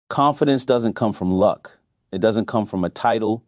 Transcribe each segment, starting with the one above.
Confidence doesn't come from luck. It doesn't come from a title,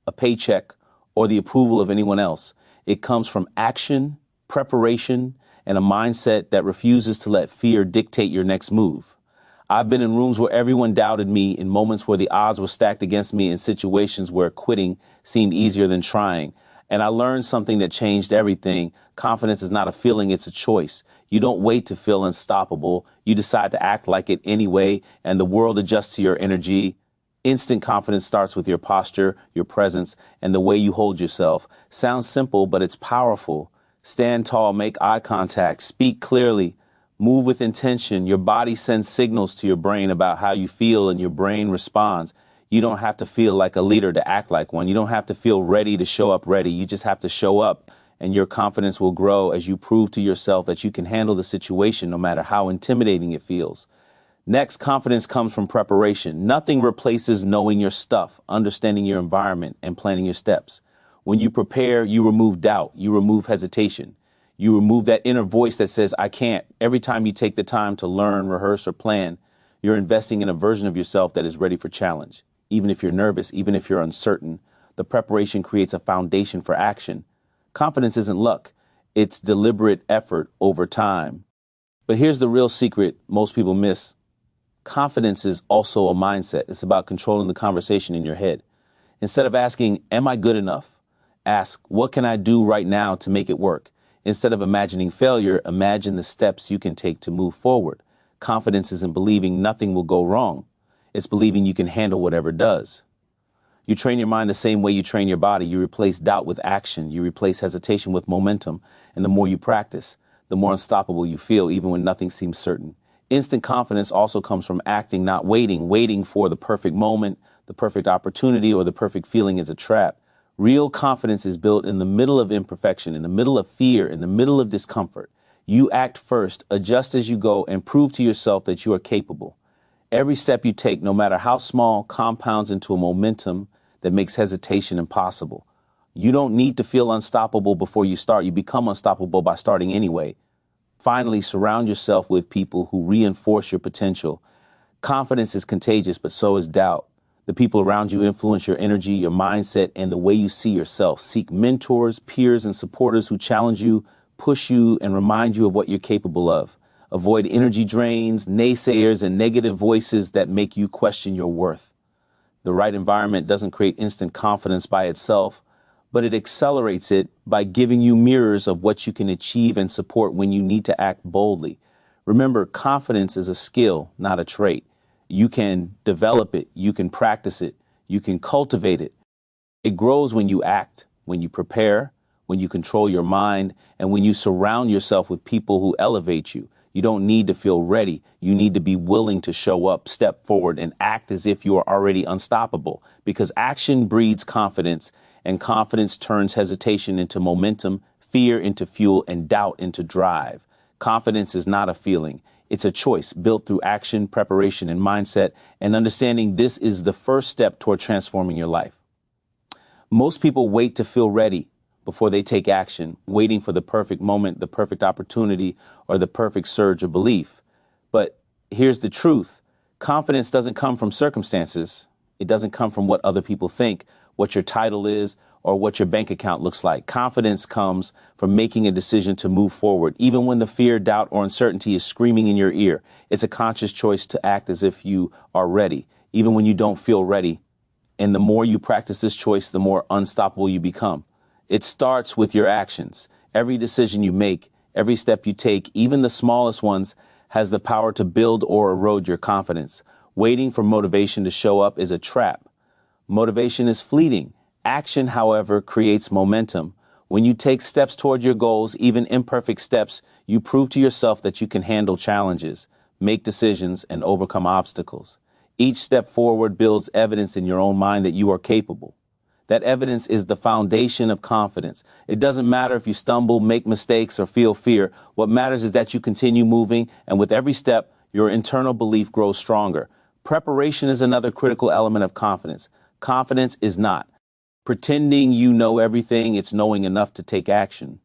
a paycheck, or the approval of anyone else. It comes from action, preparation, and a mindset that refuses to let fear dictate your next move. I've been in rooms where everyone doubted me, in moments where the odds were stacked against me, in situations where quitting seemed easier than trying. And I learned something that changed everything. Confidence is not a feeling, it's a choice. You don't wait to feel unstoppable. You decide to act like it anyway, and the world adjusts to your energy. Instant confidence starts with your posture, your presence, and the way you hold yourself. Sounds simple, but it's powerful. Stand tall, make eye contact, speak clearly, move with intention. Your body sends signals to your brain about how you feel, and your brain responds. You don't have to feel like a leader to act like one. You don't have to feel ready to show up ready. You just have to show up, and your confidence will grow as you prove to yourself that you can handle the situation no matter how intimidating it feels. Next, confidence comes from preparation. Nothing replaces knowing your stuff, understanding your environment, and planning your steps. When you prepare, you remove doubt, you remove hesitation. You remove that inner voice that says, I can't. Every time you take the time to learn, rehearse, or plan, you're investing in a version of yourself that is ready for challenge. Even if you're nervous, even if you're uncertain, the preparation creates a foundation for action. Confidence isn't luck. It's deliberate effort over time. But here's the real secret most people miss. Confidence is also a mindset. It's about controlling the conversation in your head. Instead of asking, am I good enough? Ask, what can I do right now to make it work? Instead of imagining failure, imagine the steps you can take to move forward. Confidence isn't believing nothing will go wrong. It's believing you can handle whatever does. You train your mind the same way you train your body. You replace doubt with action. You replace hesitation with momentum. And the more you practice, the more unstoppable you feel, even when nothing seems certain. Instant confidence also comes from acting, not waiting for the perfect moment, the perfect opportunity, or the perfect feeling is a trap. Real confidence is built in the middle of imperfection, in the middle of fear, in the middle of discomfort. You act first, adjust as you go, and prove to yourself that you are capable. Every step you take, no matter how small, compounds into a momentum that makes hesitation impossible. You don't need to feel unstoppable before you start. You become unstoppable by starting anyway. Finally, surround yourself with people who reinforce your potential. Confidence is contagious, but so is doubt. The people around you influence your energy, your mindset, and the way you see yourself. Seek mentors, peers, and supporters who challenge you, push you, and remind you of what you're capable of. Avoid energy drains, naysayers, and negative voices that make you question your worth. The right environment doesn't create instant confidence by itself, but it accelerates it by giving you mirrors of what you can achieve and support when you need to act boldly. Remember, confidence is a skill, not a trait. You can develop it, you can practice it, you can cultivate it. It grows when you act, when you prepare, when you control your mind, and when you surround yourself with people who elevate you. You don't need to feel ready. You need to be willing to show up, step forward, and act as if you are already unstoppable. Because action breeds confidence, and confidence turns hesitation into momentum, fear into fuel, and doubt into drive. Confidence is not a feeling. It's a choice built through action, preparation, and mindset, and understanding this is the first step toward transforming your life. Most people wait to feel ready before they take action, waiting for the perfect moment, the perfect opportunity, or the perfect surge of belief. But here's the truth. Confidence doesn't come from circumstances. It doesn't come from what other people think, what your title is, or what your bank account looks like. Confidence comes from making a decision to move forward, even when the fear, doubt, or uncertainty is screaming in your ear. It's a conscious choice to act as if you are ready, even when you don't feel ready. And the more you practice this choice, the more unstoppable you become. It starts with your actions. Every decision you make, every step you take, even the smallest ones, has the power to build or erode your confidence. Waiting for motivation to show up is a trap. Motivation is fleeting. Action, however, creates momentum. When you take steps toward your goals, even imperfect steps, you prove to yourself that you can handle challenges, make decisions, and overcome obstacles. Each step forward builds evidence in your own mind that you are capable. That evidence is the foundation of confidence. It doesn't matter if you stumble, make mistakes, or feel fear. What matters is that you continue moving, and with every step, your internal belief grows stronger. Preparation is another critical element of confidence. Confidence is not pretending you know everything, it's knowing enough to take action.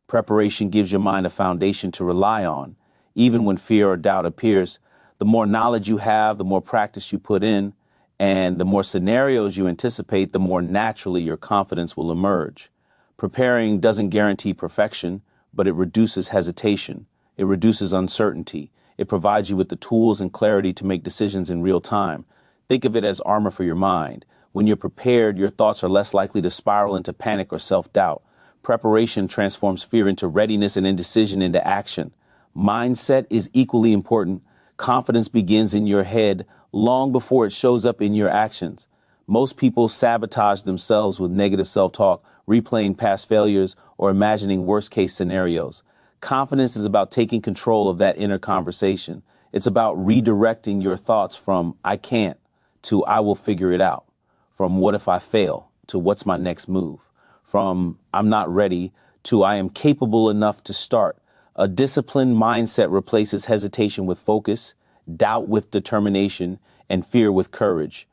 Preparation gives your mind a foundation to rely on. Even when fear or doubt appears, The more knowledge you have, the more practice you put in, and the more scenarios you anticipate, the more naturally your confidence will emerge. Preparing doesn't guarantee perfection, but it reduces hesitation. It reduces uncertainty. It provides you with the tools and clarity to make decisions in real time. Think of it as armor for your mind. When you're prepared, your thoughts are less likely to spiral into panic or self-doubt. Preparation transforms fear into readiness and indecision into action. Mindset is equally important. Confidence begins in your head long before it shows up in your actions. Most people sabotage themselves with negative self-talk, replaying past failures, or imagining worst-case scenarios. Confidence is about taking control of that inner conversation. It's about redirecting your thoughts from "I can't" to "I will figure it out," from "what if I fail" to "what's my next move," from "I'm not ready" to "I am capable enough to start." A disciplined mindset replaces hesitation with focus, doubt with determination, and fear with courage.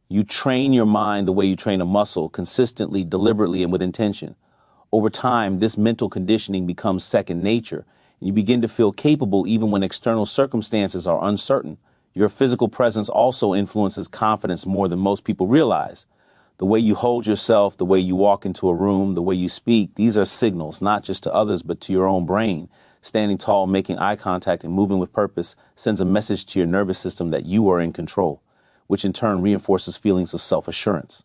You train your mind the way you train a muscle, consistently, deliberately, and with intention. Over time, this mental conditioning becomes second nature, and you begin to feel capable even when external circumstances are uncertain. Your physical presence also influences confidence more than most people realize. The way you hold yourself, the way you walk into a room, the way you speak, these are signals, not just to others, but to your own brain. Standing tall, making eye contact, and moving with purpose sends a message to your nervous system that you are in control, which in turn reinforces feelings of self-assurance.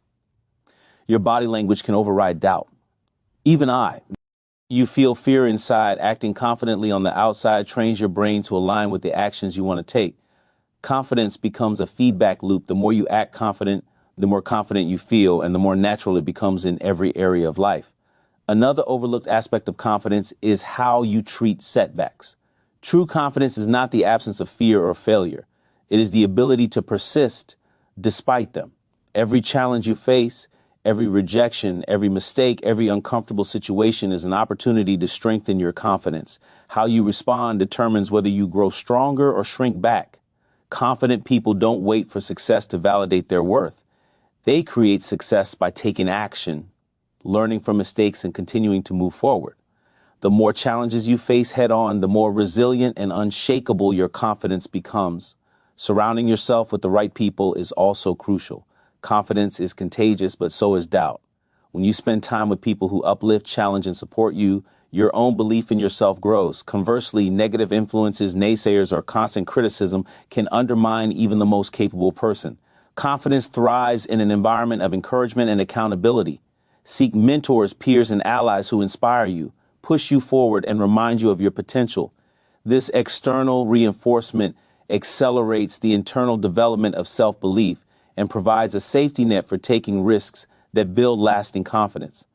Your body language can override doubt. Even you feel fear inside, acting confidently on the outside trains your brain to align with the actions you want to take. Confidence becomes a feedback loop. The more you act confident, the more confident you feel, and the more natural it becomes in every area of life. Another overlooked aspect of confidence is how you treat setbacks. True confidence is not the absence of fear or failure. It is the ability to persist despite them. Every challenge you face, every rejection, every mistake, every uncomfortable situation is an opportunity to strengthen your confidence. How you respond determines whether you grow stronger or shrink back. Confident people don't wait for success to validate their worth. They create success by taking action, learning from mistakes, and continuing to move forward. The more challenges you face head on, the more resilient and unshakable your confidence becomes. Surrounding yourself with the right people is also crucial. Confidence is contagious, but so is doubt. When you spend time with people who uplift, challenge, and support you, your own belief in yourself grows. Conversely, negative influences, naysayers, or constant criticism can undermine even the most capable person. Confidence thrives in an environment of encouragement and accountability. Seek mentors, peers, and allies who inspire you, push you forward, and remind you of your potential. This external reinforcement accelerates the internal development of self-belief and provides a safety net for taking risks that build lasting confidence.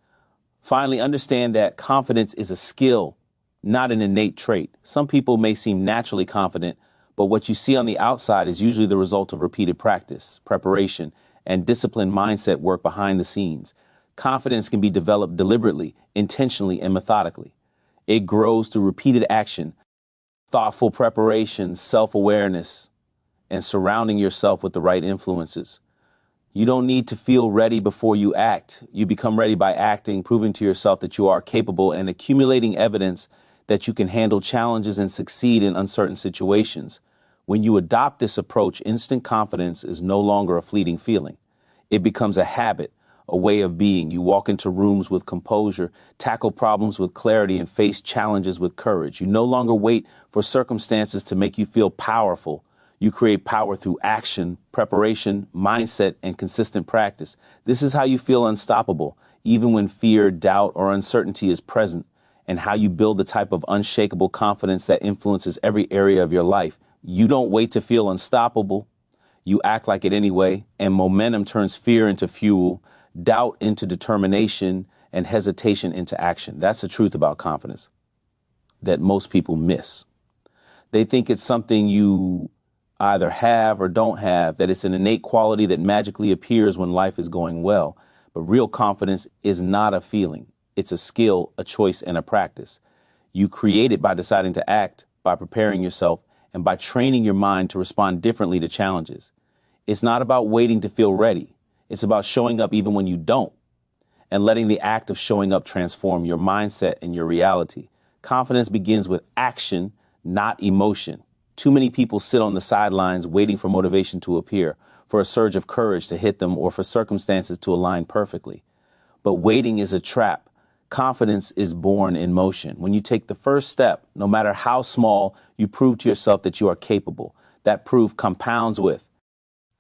Finally, understand that confidence is a skill, not an innate trait. Some people may seem naturally confident, but what you see on the outside is usually the result of repeated practice, preparation, and disciplined mindset work behind the scenes. Confidence can be developed deliberately, intentionally, and methodically. It grows through repeated action, thoughtful preparation, self-awareness, and surrounding yourself with the right influences. You don't need to feel ready before you act. You become ready by acting, proving to yourself that you are capable, and accumulating evidence that you can handle challenges and succeed in uncertain situations. When you adopt this approach, instant confidence is no longer a fleeting feeling. It becomes a habit, a way of being. You walk into rooms with composure, tackle problems with clarity, and face challenges with courage. You no longer wait for circumstances to make you feel powerful. You create power through action, preparation, mindset, and consistent practice. This is how you feel unstoppable, even when fear, doubt, or uncertainty is present, and how you build the type of unshakable confidence that influences every area of your life. You don't wait to feel unstoppable. You act like it anyway, and momentum turns fear into fuel, doubt into determination, and hesitation into action. That's the truth about confidence that most people miss. They think it's something you either have or don't have, that it's an innate quality that magically appears when life is going well. But real confidence is not a feeling. It's a skill, a choice, and a practice. You create it by deciding to act, by preparing yourself, and by training your mind to respond differently to challenges. It's not about waiting to feel ready. It's about showing up even when you don't, and letting the act of showing up transform your mindset and your reality. Confidence begins with action, not emotion. Too many people sit on the sidelines waiting for motivation to appear, for a surge of courage to hit them, or for circumstances to align perfectly. But waiting is a trap. Confidence is born in motion. When you take the first step, no matter how small, you prove to yourself that you are capable. That proof compounds with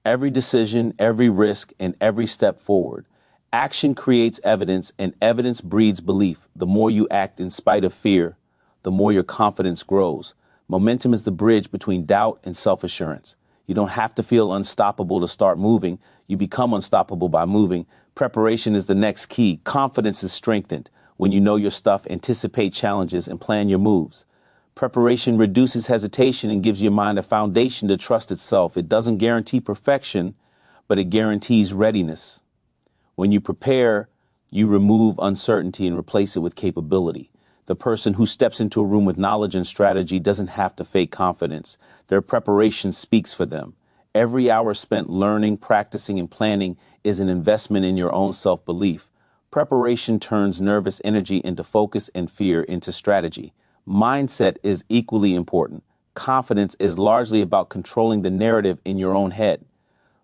every decision, every risk, and every step forward. Action creates evidence, and evidence breeds belief. The more you act in spite of fear, the more your confidence grows. Momentum is the bridge between doubt and self-assurance. You don't have to feel unstoppable to start moving. You become unstoppable by moving. Preparation is the next key. Confidence is strengthened when you know your stuff, anticipate challenges, and plan your moves. Preparation reduces hesitation and gives your mind a foundation to trust itself. It doesn't guarantee perfection, but it guarantees readiness. When you prepare, you remove uncertainty and replace it with capability. The person who steps into a room with knowledge and strategy doesn't have to fake confidence. Their preparation speaks for them. Every hour spent learning, practicing, and planning is an investment in your own self-belief. Preparation turns nervous energy into focus and fear into strategy. Mindset is equally important. Confidence is largely about controlling the narrative in your own head.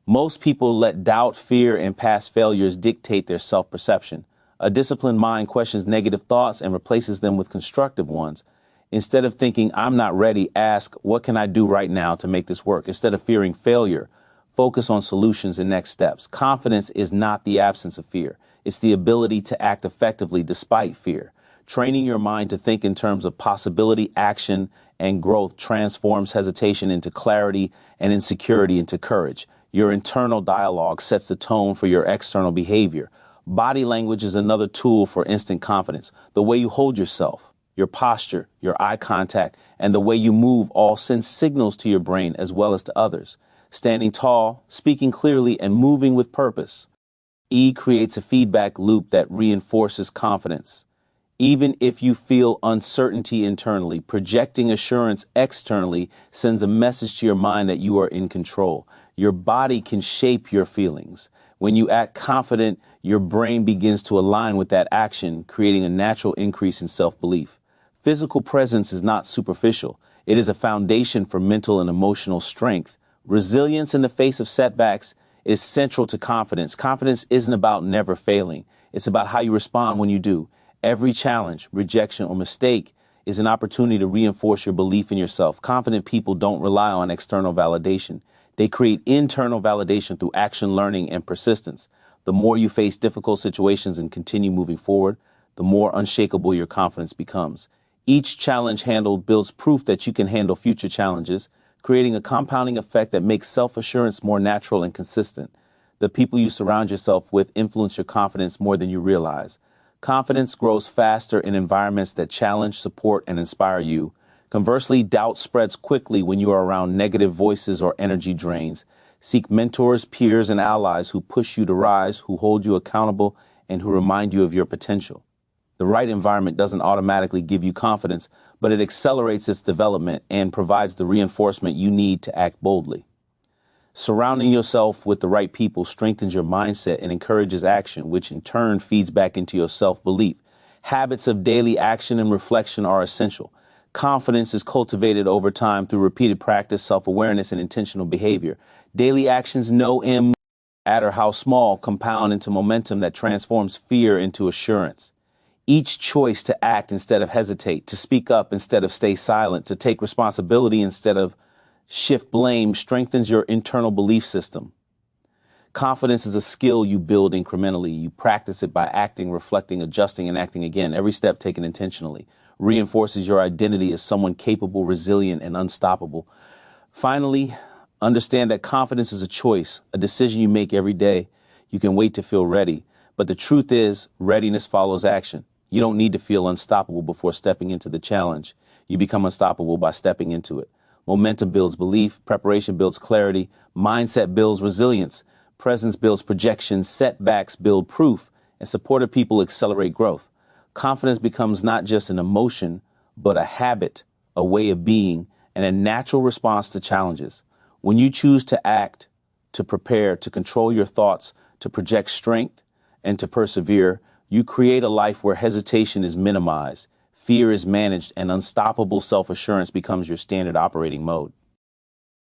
Most people let doubt, fear, and past failures dictate their self-perception. A disciplined mind questions negative thoughts and replaces them with constructive ones. Instead of thinking, I'm not ready, ask, what can I do right now to make this work? Instead of fearing failure, focus on solutions and next steps. Confidence is not the absence of fear. It's the ability to act effectively despite fear. Training your mind to think in terms of possibility, action, and growth transforms hesitation into clarity and insecurity into courage. Your internal dialogue sets the tone for your external behavior. Body language is another tool for instant confidence. The way you hold yourself, your posture, your eye contact, and the way you move all send signals to your brain as well as to others. Standing tall, speaking clearly, and moving with purpose. E creates a feedback loop that reinforces confidence. Even if you feel uncertainty internally, projecting assurance externally sends a message to your mind that you are in control. Your body can shape your feelings. When you act confident, your brain begins to align with that action, creating a natural increase in self-belief. Physical presence is not superficial. It is a foundation for mental and emotional strength. Resilience in the face of setbacks is central to confidence. Confidence isn't about never failing. It's about how you respond when you do. Every challenge, rejection, or mistake is an opportunity to reinforce your belief in yourself. Confident people don't rely on external validation. They create internal validation through action, learning, and persistence. The more you face difficult situations and continue moving forward, the more unshakable your confidence becomes. Each challenge handled builds proof that you can handle future challenges, creating a compounding effect that makes self-assurance more natural and consistent. The people you surround yourself with influence your confidence more than you realize. Confidence grows faster in environments that challenge, support, and inspire you. Conversely, doubt spreads quickly when you are around negative voices or energy drains. Seek mentors, peers, and allies who push you to rise, who hold you accountable, and who remind you of your potential. The right environment doesn't automatically give you confidence, but it accelerates its development and provides the reinforcement you need to act boldly. Surrounding yourself with the right people strengthens your mindset and encourages action, which in turn feeds back into your self-belief. Habits of daily action and reflection are essential. Confidence is cultivated over time through repeated practice, self-awareness, and intentional behavior. Daily actions, no matter how small, compound into momentum that transforms fear into assurance. Each choice to act instead of hesitate, to speak up instead of stay silent, to take responsibility instead of shift blame strengthens your internal belief system. Confidence is a skill you build incrementally. You practice it by acting, reflecting, adjusting, and acting again. Every step taken intentionally reinforces your identity as someone capable, resilient, and unstoppable. Finally, understand that confidence is a choice, a decision you make every day. You can wait to feel ready, but the truth is readiness follows action. You don't need to feel unstoppable before stepping into the challenge. You become unstoppable by stepping into it. Momentum builds belief, preparation builds clarity, mindset builds resilience, presence builds projection, setbacks build proof, and supportive people accelerate growth. Confidence becomes not just an emotion, but a habit, a way of being, and a natural response to challenges. When you choose to act, to prepare, to control your thoughts, to project strength, and to persevere, you create a life where hesitation is minimized, fear is managed, and unstoppable self-assurance becomes your standard operating mode.